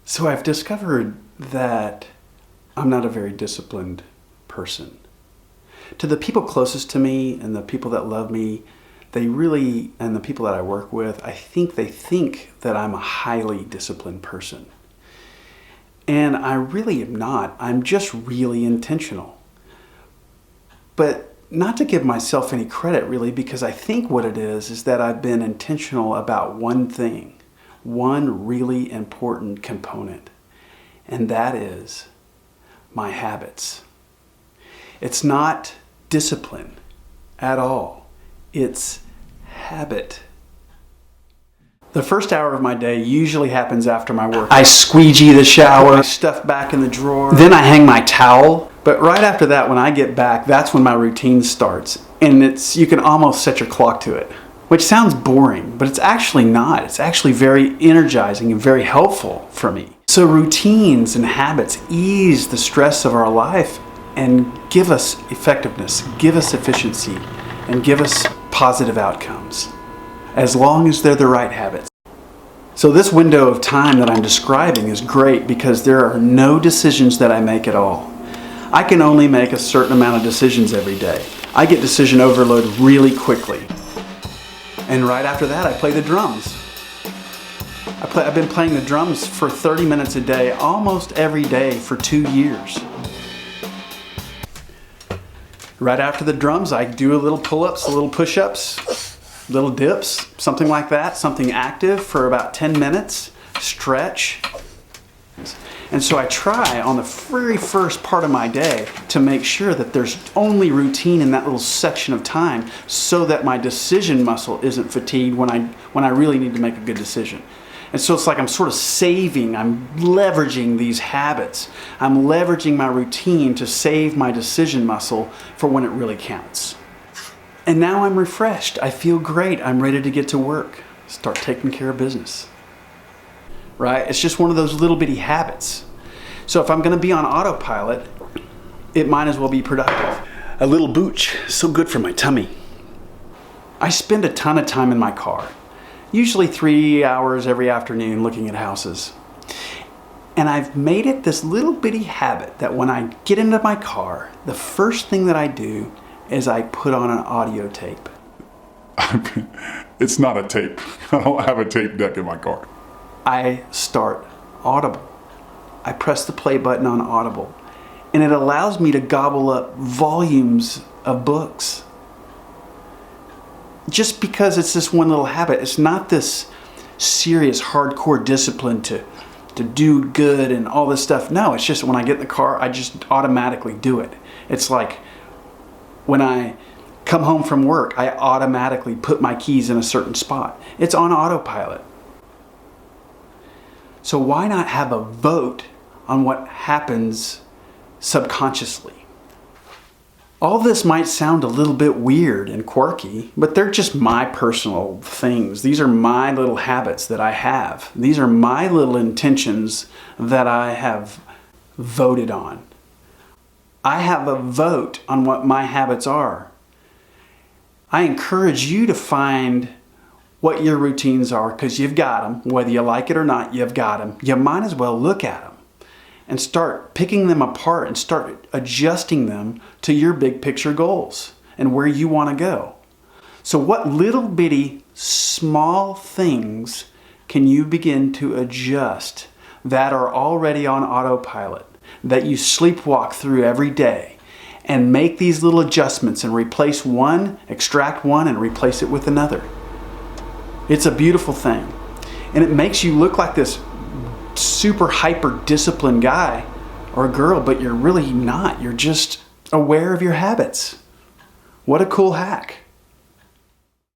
So I've discovered that I'm not a very disciplined person. To the people closest to me and the people that love me, and the people that I work with, I think they think that I'm a highly disciplined person. And I really am not. I'm just really intentional. But not to give myself any credit really, because I think what it is that I've been intentional about one thing. One really important component, and that is my habits. It's not discipline at all. It's habit. The first hour of my day usually happens after my work. I squeegee the shower, I stuff back in the drawer, then I hang my towel. But right after that, when I get back, that's when my routine starts. And you can almost set your clock to it. Which sounds boring, but it's actually not. It's actually very energizing and very helpful for me. So routines and habits ease the stress of our life and give us effectiveness, give us efficiency, and give us positive outcomes, as long as they're the right habits. So this window of time that I'm describing is great because there are no decisions that I make at all. I can only make a certain amount of decisions every day. I get decision overload really quickly. And right after that, I play the drums. I've been playing the drums for 30 minutes a day, almost every day for 2 years. Right after the drums, I do a little pull-ups, a little push-ups, little dips, something like that, something active for about 10 minutes, stretch. And so I try on the very first part of my day to make sure that there's only routine in that little section of time so that my decision muscle isn't fatigued when I really need to make a good decision. And so it's like I'm sort of I'm leveraging these habits. I'm leveraging my routine to save my decision muscle for when it really counts. And now I'm refreshed. I feel great. I'm ready to get to work, start taking care of business. Right? It's just one of those little bitty habits. So if I'm going to be on autopilot, it might as well be productive. A little booch, so good for my tummy. I spend a ton of time in my car, usually 3 hours every afternoon looking at houses. And I've made it this little bitty habit that when I get into my car, the first thing that I do is I put on an audio tape. It's not a tape. I don't have a tape deck in my car. I start Audible. I press the play button on Audible, and it allows me to gobble up volumes of books. Just because it's this one little habit, it's not this serious, hardcore discipline to do good and all this stuff. No, it's just when I get in the car, I just automatically do it. It's like when I come home from work, I automatically put my keys in a certain spot. It's on autopilot. So why not have a vote on what happens subconsciously? All this might sound a little bit weird and quirky, but they're just my personal things. These are my little habits that I have. These are my little intentions that I have voted on. I have a vote on what my habits are. I encourage you to find what your routines are, because you've got them. Whether you like it or not, you've got them. You might as well look at them and start picking them apart and start adjusting them to your big picture goals and where you want to go. So what little bitty small things can you begin to adjust that are already on autopilot, that you sleepwalk through every day, and make these little adjustments and replace one, extract one, and replace it with another? It's a beautiful thing. And it makes you look like this super hyper disciplined guy or girl, but you're really not. You're just aware of your habits. What a cool hack.